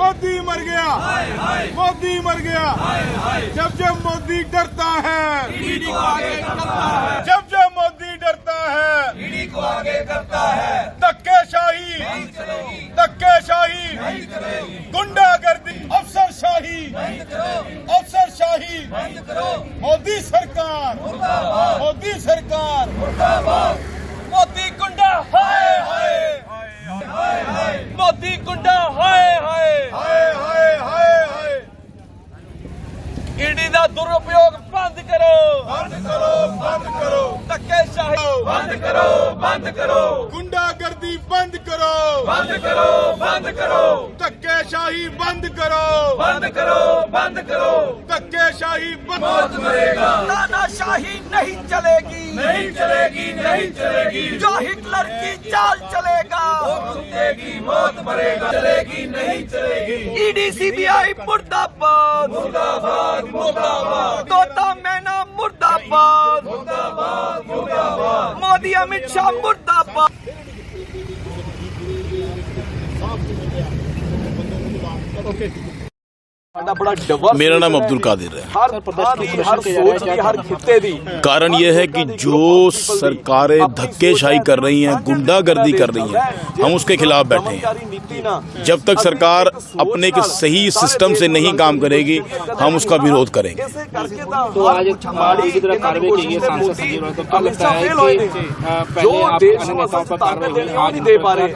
मोदी मर गया, मोदी मर गया। जब जब मोदी डरता है, ईडी को आगे करता है, जब जब मोदी डरता है, ईडी को आगे करता है। धक्केशाही, धक्केशाही, गुंडागर्दी, अफसरशाही, अफसरशाही, मोदी सरकार, मोदी सरकार, मोदी गुंडा हाय हाय, मोदी गुंडा हाय हाय, हाय हाय हाय। ईडी का दुरुपयोग बंद करो, बंद करो, बंद करो, धक्केशाही बंद करो, बंद करो, गुंडागर्दी बंद करो, बंद करो, बंद करो, धक्केशाही बंद करो, बंद करो, बंद करो। धक्केशाही बंद। मौत मरेगा, तानाशाही नहीं चलेगी, नहीं चलेगी, नहीं चलेगी। जो हिटलर की चाल चलेगा, वो कुत्तेगी, मौत मरेगा, चलेगी, नहीं चलेगी। ईडी सीबीआई मुर्दाबाद, मुर्दाबाद, मुर्दाबाद। तोता मैना मुर्दाबाद, मुर्दाबाद, मुर्दाबाद। मोदी अमित शाह मुर्दाबाद। मेरा नाम अब्दुल कादिर है। हर खित्ते दी कारण यह है कि जो सरकारें धक्केशाही कर रही हैं, गुंडागर्दी कर रही हैं, हम उसके खिलाफ बैठे हैं। जब तक सरकार अपने एक सही सिस्टम से नहीं काम करेगी, हम उसका विरोध करेंगे। तो आज की तरह कार्रवाई की गई सांसद संजीव रॉय, तो क्या लगता है कि पहले आप अन्य नेताओं पर कार्रवाई दे पा रहे?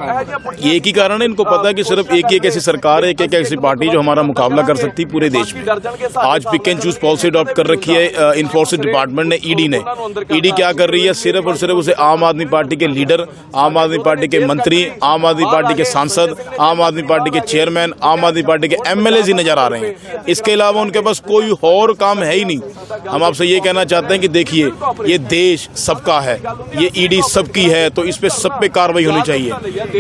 ये एक ही कारण है, इनको पता है कि सिर्फ एक एक ऐसी सरकार है, एक एक ऐसी पार्टी जो हमारा मुकाबला कर सकती पूरे देश में। आज pick and choose policy adopt कर रखी है इन्फोर्समेंट डिपार्टमेंट ने, ईडी ने। ईडी क्या कर रही है, सिर्फ और सिर्फ उसे आम आदमी पार्टी के लीडर, आम आदमी पार्टी के मंत्री, आम आदमी पार्टी के सांसद, आम आदमी पार्टी के चेयरमैन, आम आदमी पार्टी के एमएलए ही नजर आ रहे हैं। इसके अलावा उनके पास कोई और काम है ही नहीं। हम आपसे ये कहना चाहते हैं कि देखिए, ये देश सबका है, ये ईडी सबकी है, तो इस पे सब पे कार्रवाई होनी चाहिए।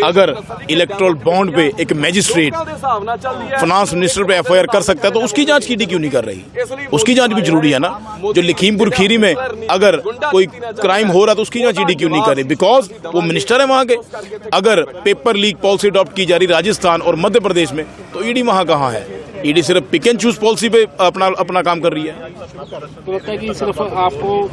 अगर इलेक्टोरल बॉन्ड पे एक मैजिस्ट्रेट फाइनेंस मिनिस्टर पे एफआईआर कर सकता है, तो उसकी जांच ईडी क्यों नहीं कर रही? उसकी जांच भी जरूरी है ना। जो लखीमपुर खीरी में अगर कोई क्राइम हो रहा तो उसकी जांच ईडी क्यों नहीं कर रही? बिकॉज वो मिनिस्टर है वहां के। अगर पेपर लीक पॉलिसी अडॉप्ट की जा रही राजस्थान और मध्य प्रदेश में, तो ईडी वहां कहां है? ईडी सिर्फ पिक एंड चूज पॉलिसी पे अपना काम कर रही है। तो लगता है कि सिर्फ आपको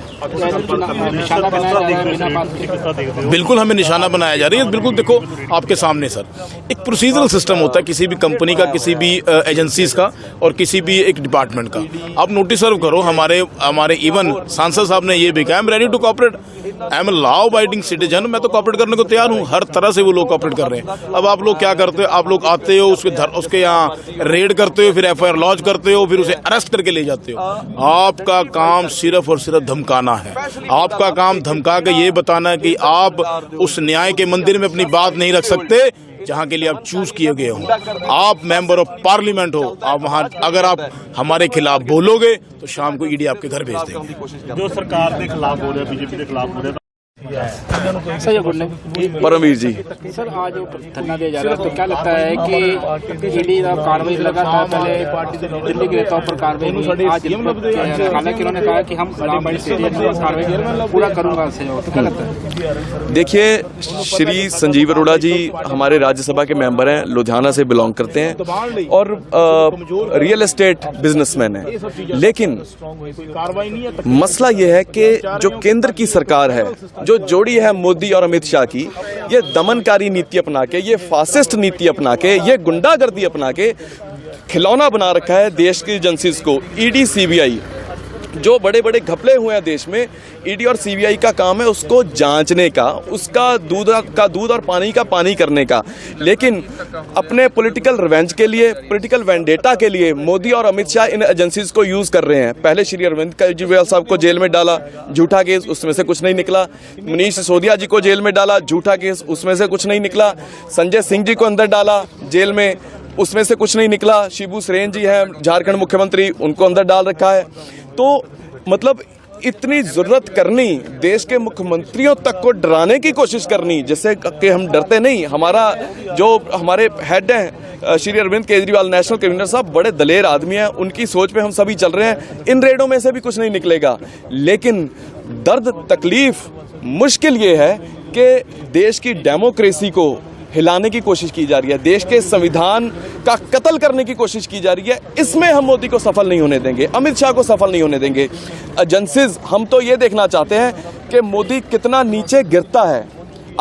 निशाना बनाया जा रहा है बिना बात के? बिल्कुल हमें निशाना बनाया जा रही है। बिल्कुल देखो आपके सामने सर, एक प्रोसीजरल सिस्टम होता है किसी भी कंपनी का, किसी भी एजेंसीज का और किसी भी एक डिपार्टमेंट का। आप नोटिस सर्व करो, हमारे इवन सांसद साहब ने ये भी कहा, I am ready to cooperate, I am law abiding citizen, मैं तो कोऑपरेट करने को तैयार हूँ। हर तरह से वो लोग कोऑपरेट कर रहे हैं। अब आप लोग क्या करते हो, आप लोग आते हो, उसके यहाँ रेड करते हो, फिर एफआईआर लॉन्च करते हो, फिर उसे अरेस्ट करके ले जाते हो। आपका काम सिर्फ और सिर्फ धमकाना है। आपका काम धमका के ये बताना है कि आप उस न्याय के मंदिर में अपनी बात नहीं रख सकते जहां के लिए आप चूज किए गए हो। आप मेंबर ऑफ पार्लियामेंट हो, आप वहां अगर आप हमारे खिलाफ बोलोगे तो शाम को ईडी आपके घर भेज देंगे। जो सरकार के खिलाफ हो रहे हैं, बीजेपी के खिलाफ हो रहे हैं। सर ये परमवीर जी, सर आज धरना दिया जा रहा है, तो क्या लगता है कि ईडी का कार्रवाई लगा था, पहले दिल्ली के नेताओं पर कार्रवाई हुई, आज हालांकि उन्होंने कहा कि हम कार्रवाई पूरा करूंगा, तो क्या लगता है? देखिए, श्री संजीव अरोड़ा जी हमारे राज्यसभा के मेंबर हैं, लुधियाना से बिलोंग करते हैं और रियल एस्टेट बिजनेसमैन हैं। लेकिन मसला यह है कि जो केंद्र की सरकार है, जो जोड़ी है मोदी और अमित शाह की, ये दमनकारी नीति अपना के, ये फासिस्ट नीति अपना के, ये गुंडागर्दी अपना के खिलौना बना रखा है देश की एजेंसीज को। ईडी सीबीआई जो बड़े बड़े घपले हुए हैं देश में, ईडी और सीबीआई का काम है उसको जांचने का, उसका दूध और पानी का पानी करने का। लेकिन अपने पॉलिटिकल रिवेंज के लिए, पॉलिटिकल वेंडेटा के लिए मोदी और अमित शाह इन एजेंसीज को यूज कर रहे हैं। पहले श्री अरविंद केजरीवाल साहब को जेल में डाला, झूठा केस, उसमें से कुछ नहीं निकला। मनीष सिसोदिया जी को जेल में डाला, झूठा केस, उसमें से कुछ नहीं निकला। संजय सिंह जी को अंदर डाला जेल में, उसमें से कुछ नहीं निकला। शिबू सोरेन जी हैं झारखंड मुख्यमंत्री, उनको अंदर डाल रखा है। तो मतलब इतनी जरूरत करनी, देश के मुख्यमंत्रियों तक को डराने की कोशिश करनी, जैसे कि हम डरते नहीं। हमारे हेड हैं श्री अरविंद केजरीवाल, नेशनल कन्वीनर साहब, बड़े दलेर आदमी हैं, उनकी सोच पे हम सभी चल रहे हैं। इन रेडों में से भी कुछ नहीं निकलेगा। लेकिन दर्द, तकलीफ, मुश्किल ये है कि देश की डेमोक्रेसी को हिलाने की कोशिश की जा रही है, देश के संविधान का कत्ल करने की कोशिश की जा रही है, इसमें हम मोदी को सफल नहीं होने देंगे, अमित शाह को सफल नहीं होने देंगे। एजेंसीज, हम तो ये देखना चाहते हैं कि मोदी कितना नीचे गिरता है।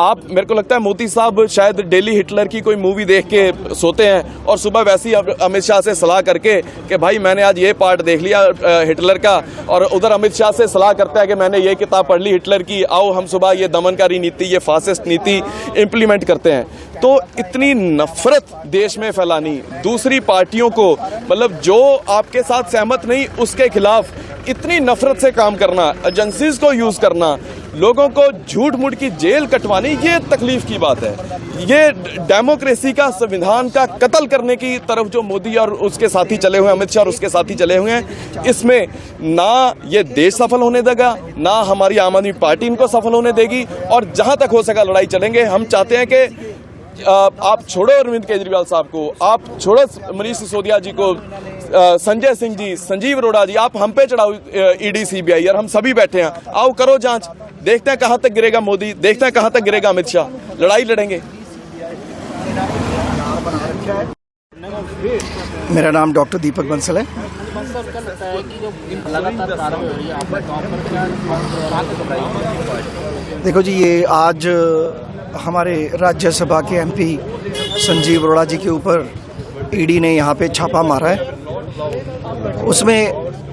आप, मेरे को लगता है मोदी साहब शायद डेली हिटलर की कोई मूवी देख के सोते हैं और सुबह वैसे ही अमित शाह से सलाह करके कि भाई मैंने आज ये पार्ट देख लिया हिटलर का, और उधर अमित शाह से सलाह करता है कि मैंने ये किताब पढ़ ली हिटलर की, आओ हम सुबह ये दमनकारी नीति, ये फासिस्ट नीति इम्प्लीमेंट करते हैं। तो इतनी नफरत देश में फैलानी, दूसरी पार्टियों को, मतलब जो आपके साथ सहमत नहीं उसके खिलाफ इतनी नफरत से काम करना, एजेंसीज को यूज करना, लोगों को झूठ मूठ की जेल कटवानी, ये तकलीफ की बात है। ये डेमोक्रेसी का, संविधान का कत्ल करने की तरफ जो मोदी और उसके साथी चले हुए हैं, अमित शाह और उसके साथी चले हुए हैं, इसमें ना ये देश सफल होने देगा, ना हमारी आम आदमी पार्टी इनको सफल होने देगी, और जहां तक हो सका लड़ाई चलेंगे। हम चाहते हैं कि आप छोड़ो अरविंद केजरीवाल साहब को, आप छोड़ो मनीष सिसोदिया जी को, संजय सिंह जी, संजीव अरोड़ा जी, आप हम पे चढ़ाओ ईडी सीबीआई, और हम सभी बैठे हैं, आओ करो जांच, देखते हैं कहां तक गिरेगा मोदी, देखते हैं कहां तक गिरेगा अमित शाह, लड़ाई लड़ेंगे। मेरा नाम डॉक्टर दीपक बंसल है। क्या लगता है कि जो लगातार कार्रवाई हो रही है आपके गांव पर, क्या देखो जी, ये आज हमारे राज्यसभा के एमपी संजीव अरोड़ा जी के ऊपर ईडी ने यहाँ पे छापा मारा है। उसमें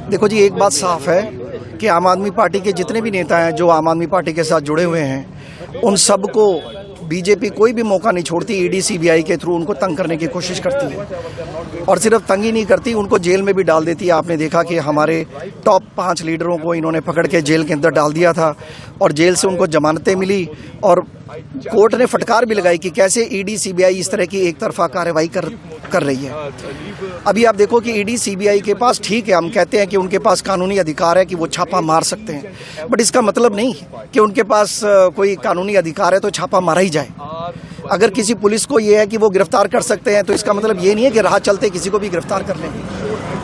देखो जी, एक बात साफ है कि आम आदमी पार्टी के जितने भी नेता हैं जो आम आदमी पार्टी के साथ जुड़े हुए हैं, उन सब को बीजेपी कोई भी मौका नहीं छोड़ती, ईडी सीबीआई के थ्रू उनको तंग करने की कोशिश करती है, और सिर्फ तंग ही नहीं करती, उनको जेल में भी डाल देती है। आपने देखा कि हमारे टॉप 5 लीडरों को इन्होंने पकड़ के जेल के अंदर डाल दिया था, और जेल से उनको जमानतें मिली, और कोर्ट ने फटकार भी लगाई कि कैसे ईडी सीबीआई इस तरह की एक तरफा कार्रवाई कर रही है। अभी आप देखो कि ईडी सीबीआई के पास, ठीक है, हम कहते हैं कि उनके पास कानूनी अधिकार है कि वो छापा मार सकते हैं, बट इसका मतलब नहीं कि उनके पास कोई कानूनी अधिकार है तो छापा मारा ही जाए। अगर किसी पुलिस को ये है कि वो गिरफ्तार कर सकते हैं, तो इसका मतलब ये नहीं है कि राह चलते किसी को भी गिरफ्तार कर लेंगे।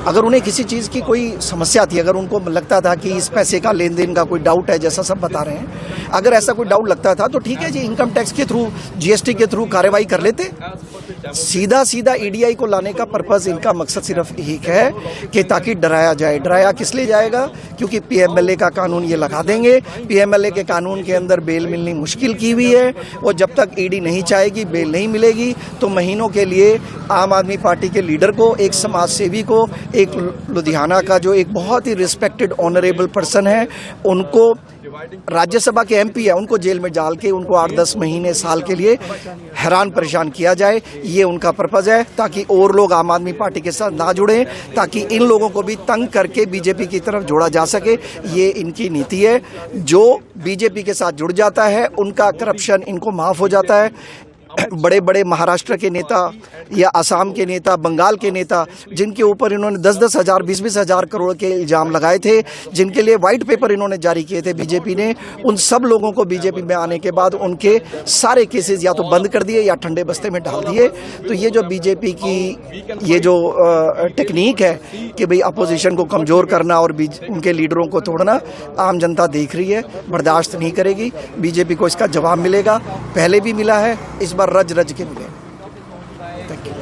अगर उन्हें किसी चीज़ की कोई समस्या थी, अगर उनको लगता था कि इस पैसे का लेन देन का कोई डाउट है, जैसा सब बता रहे हैं, अगर ऐसा कोई डाउट लगता था तो ठीक है जी, इनकम टैक्स के थ्रू, जीएसटी के थ्रू कार्रवाई कर लेते। सीधा सीधा ईडीआई को लाने का पर्पज़, इनका मकसद सिर्फ एक है कि ताकि डराया जाए। डराया किस लिए जाएगा? क्योंकि पीएमएलए का कानून ये लगा देंगे। पीएमएलए के कानून के अंदर बेल मिलनी मुश्किल की हुई है, और जब तक ईडी नहीं चाहेगी, बेल नहीं मिलेगी, तो महीनों के लिए आम आदमी पार्टी के लीडर को, एक समाज सेवी को, एक लुधियाना का जो एक बहुत ही रिस्पेक्टेड ऑनरेबल पर्सन है, उनको, राज्यसभा के एमपी है, उनको जेल में डाल के उनको 8-10 महीने, साल के लिए हैरान परेशान किया जाए। ये उनका पर्पज़ है, ताकि और लोग आम आदमी पार्टी के साथ ना जुड़ें, ताकि इन लोगों को भी तंग करके बीजेपी की तरफ जोड़ा जा सके। ये इनकी नीति है। जो बीजेपी के साथ जुड़ जाता है, उनका करप्शन इनको माफ़ हो जाता है। बड़े बड़े महाराष्ट्र के नेता या असम के नेता, बंगाल के नेता, जिनके ऊपर इन्होंने 10-10 हज़ार, 20-20 हज़ार करोड़ के इल्ज़ाम लगाए थे, जिनके लिए वाइट पेपर इन्होंने जारी किए थे बीजेपी ने, उन सब लोगों को बीजेपी में आने के बाद उनके सारे केसेस या तो बंद कर दिए या ठंडे बस्ते में डाल दिए। तो ये जो बीजेपी की ये जो टेक्निक है कि भाई अपोजिशन को कमज़ोर करना और उनके लीडरों को तोड़ना, आम जनता देख रही है, बर्दाश्त नहीं करेगी। बीजेपी को इसका जवाब मिलेगा, पहले भी मिला है, इस बार रज रज के मिले। Thank you.